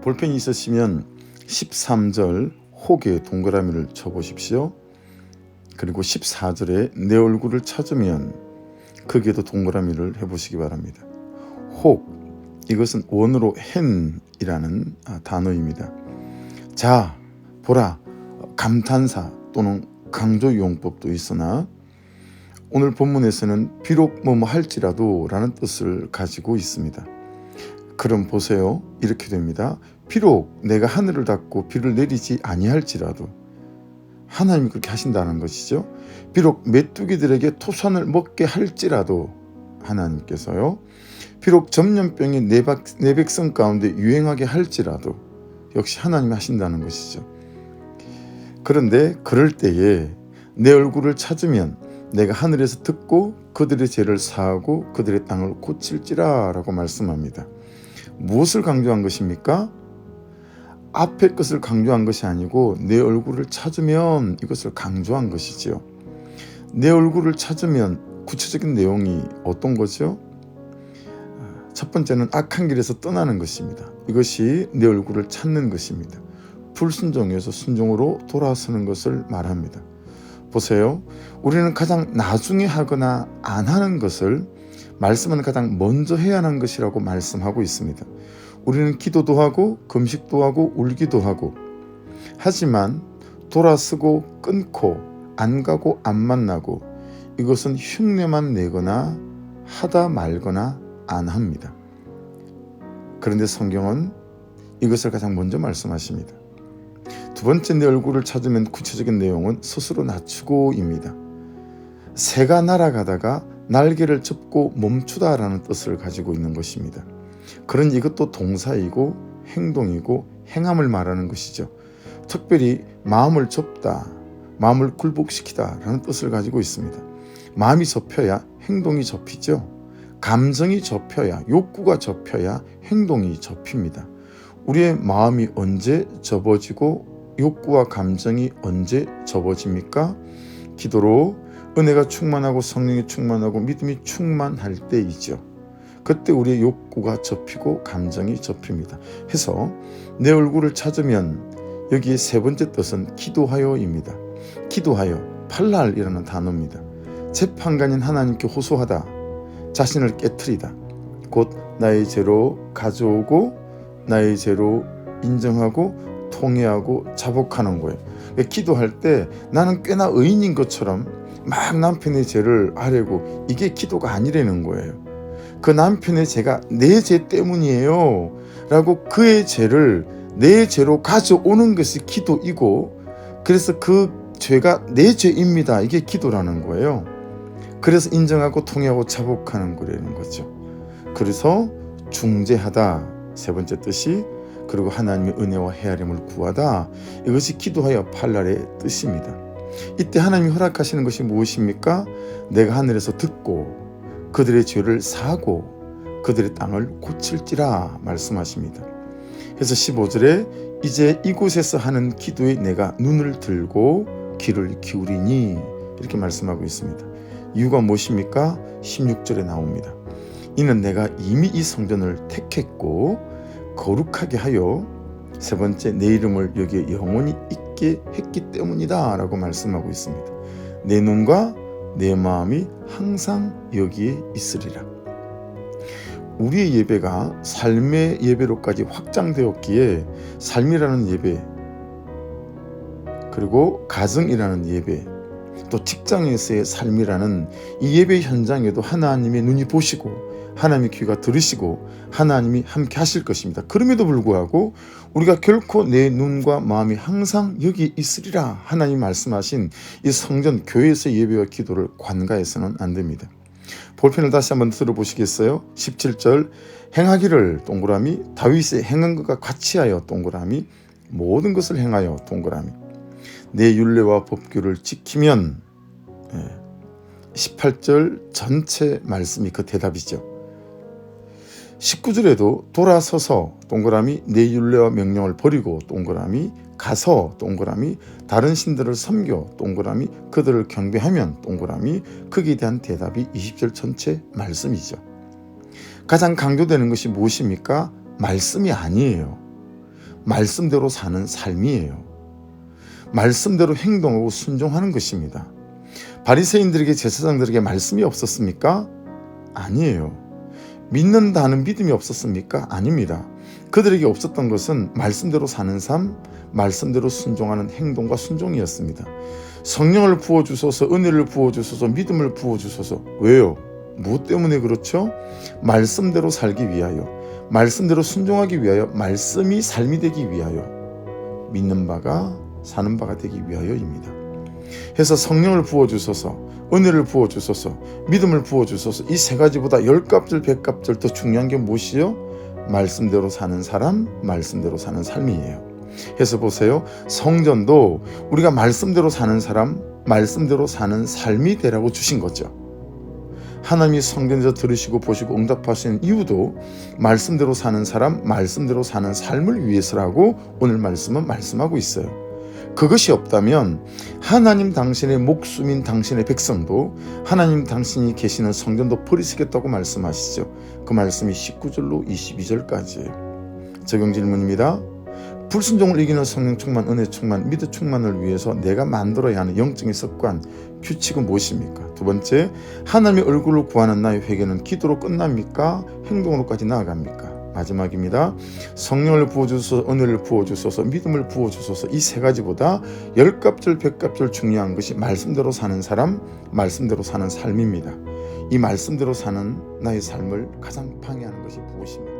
볼펜이 있으시면 13절 혹에 동그라미를 쳐보십시오. 그리고 14절에 내 얼굴을 찾으면 거기에도 동그라미를 해보시기 바랍니다. 혹, 이것은 원어로 hen이라는 단어입니다. 자, 보라, 감탄사 또는 강조 용법도 있으나 오늘 본문에서는 비록 뭐뭐 할지라도 라는 뜻을 가지고 있습니다. 그럼 보세요. 이렇게 됩니다. 비록 내가 하늘을 닫고 비를 내리지 아니할지라도 하나님이 그렇게 하신다는 것이죠. 비록 메뚜기들에게 토산을 먹게 할지라도 하나님께서요. 비록 전염병이 내 백성 가운데 유행하게 할지라도 역시 하나님이 하신다는 것이죠. 그런데 그럴 때에 내 얼굴을 찾으면 내가 하늘에서 듣고 그들의 죄를 사하고 그들의 땅을 고칠지라 라고 말씀합니다. 무엇을 강조한 것입니까? 앞에 것을 강조한 것이 아니고 내 얼굴을 찾으면 이것을 강조한 것이지요. 내 얼굴을 찾으면 구체적인 내용이 어떤 거죠? 첫 번째는 악한 길에서 떠나는 것입니다. 이것이 내 얼굴을 찾는 것입니다. 불순종에서 순종으로 돌아서는 것을 말합니다. 보세요. 우리는 가장 나중에 하거나 안 하는 것을 말씀은 가장 먼저 해야 하는 것이라고 말씀하고 있습니다. 우리는 기도도 하고 금식도 하고 울기도 하고 하지만 돌아서고 끊고 안 가고 안 만나고 이것은 흉내만 내거나 하다 말거나 안 합니다. 그런데 성경은 이것을 가장 먼저 말씀하십니다. 두 번째 내 얼굴을 찾으면 구체적인 내용은 스스로 낮추고입니다. 새가 날아가다가 날개를 접고 멈추다라는 뜻을 가지고 있는 것입니다. 그런 이것도 동사이고 행동이고 행함을 말하는 것이죠. 특별히 마음을 접다, 마음을 굴복시키다 라는 뜻을 가지고 있습니다. 마음이 접혀야 행동이 접히죠. 감정이 접혀야, 욕구가 접혀야 행동이 접힙니다. 우리의 마음이 언제 접어지고 욕구와 감정이 언제 접어집니까? 기도로 은혜가 충만하고 성령이 충만하고 믿음이 충만할 때이죠. 그때 우리의 욕구가 접히고 감정이 접힙니다. 해서 내 얼굴을 찾으면 여기에 세 번째 뜻은 기도하여입니다. 기도하여, 팔랄이라는 단어입니다. 재판관인 하나님께 호소하다, 자신을 깨트리다, 곧 나의 죄로 가져오고 나의 죄로 인정하고 통회하고 자복하는 거예요. 기도할 때 나는 꽤나 의인인 것처럼 막 남편의 죄를 아뢰고 이게 기도가 아니라는 거예요. 그 남편의 죄가 내 죄 때문이에요 라고 그의 죄를 내 죄로 가져오는 것이 기도이고 그래서 그 죄가 내 죄입니다. 이게 기도라는 거예요. 그래서 인정하고 통회하고 자복하는 거라는 거죠. 그래서 중재하다 세 번째 뜻이, 그리고 하나님의 은혜와 헤아림을 구하다, 이것이 기도하여 팔랄의 뜻입니다. 이때 하나님이 허락하시는 것이 무엇입니까? 내가 하늘에서 듣고 그들의 죄를 사하고 그들의 땅을 고칠지라 말씀하십니다. 그래서 15절에 이제 이곳에서 하는 기도에 내가 눈을 들고 귀를 기울이니 이렇게 말씀하고 있습니다. 이유가 무엇입니까? 16절에 나옵니다. 이는 내가 이미 이 성전을 택했고 거룩하게 하여 세 번째 내 이름을 여기에 영원히 있게 했기 때문이다 라고 말씀하고 있습니다. 내 눈과 내 마음이 항상 여기에 있으리라. 우리의 예배가 삶의 예배로까지 확장되었기에 삶이라는 예배, 그리고 가정이라는 예배, 또 직장에서의 삶이라는 이 예배 현장에도 하나님의 눈이 보시고 하나님의 귀가 들으시고 하나님이 함께 하실 것입니다. 그럼에도 불구하고 우리가 결코 내 눈과 마음이 항상 여기 있으리라 하나님 말씀하신 이 성전 교회에서 예배와 기도를 관가해서는 안 됩니다. 볼펜을 다시 한번 들어보시겠어요? 17절 행하기를 동그라미 다윗의 행한 것과 같이 하여 동그라미 모든 것을 행하여 동그라미 내 율례와 법규를 지키면 18절 전체 말씀이 그 대답이죠. 19절에도 돌아서서 동그라미 내 율례와 명령을 버리고 동그라미 가서 동그라미 다른 신들을 섬겨 동그라미 그들을 경배하면 동그라미 거기에 대한 대답이 20절 전체 말씀이죠. 가장 강조되는 것이 무엇입니까? 말씀이 아니에요. 말씀대로 사는 삶이에요. 말씀대로 행동하고 순종하는 것입니다. 바리새인들에게 제사장들에게 말씀이 없었습니까? 아니에요. 믿는다는 믿음이 없었습니까? 아닙니다. 그들에게 없었던 것은 말씀대로 사는 삶, 말씀대로 순종하는 행동과 순종이었습니다. 성령을 부어주소서, 은혜를 부어주소서, 믿음을 부어주소서. 왜요? 무엇 때문에 그렇죠? 말씀대로 살기 위하여, 말씀대로 순종하기 위하여, 말씀이 삶이 되기 위하여, 믿는 바가 사는 바가 되기 위하여입니다. 해서 성령을 부어주소서, 은혜를 부어주소서, 믿음을 부어주소서. 이 세 가지보다 10값들 100값들 더 중요한 게 무엇이요? 말씀대로 사는 사람, 말씀대로 사는 삶이에요. 해서 보세요. 성전도 우리가 말씀대로 사는 사람, 말씀대로 사는 삶이 되라고 주신 거죠. 하나님이 성전에서 들으시고 보시고 응답하시는 이유도 말씀대로 사는 사람, 말씀대로 사는 삶을 위해서라고 오늘 말씀은 말씀하고 있어요. 그것이 없다면 하나님 당신의 목숨인 당신의 백성도, 하나님 당신이 계시는 성전도 버리시겠다고 말씀하시죠. 그 말씀이 19절로 22절까지예요. 적용 질문입니다. 불순종을 이기는 성령 충만, 은혜 충만, 믿음 충만을 위해서 내가 만들어야 하는 영적인 습관, 규칙은 무엇입니까? 두 번째, 하나님의 얼굴을 구하는 나의 회개는 기도로 끝납니까? 행동으로까지 나아갑니까? 마지막입니다. 성령을 부어주소서, 은혜를 부어주소서, 믿음을 부어주소서. 이 세 가지보다 10값절 100값절 중요한 것이 말씀대로 사는 사람, 말씀대로 사는 삶입니다. 이 말씀대로 사는 나의 삶을 가장 방해하는 것이 무엇입니까?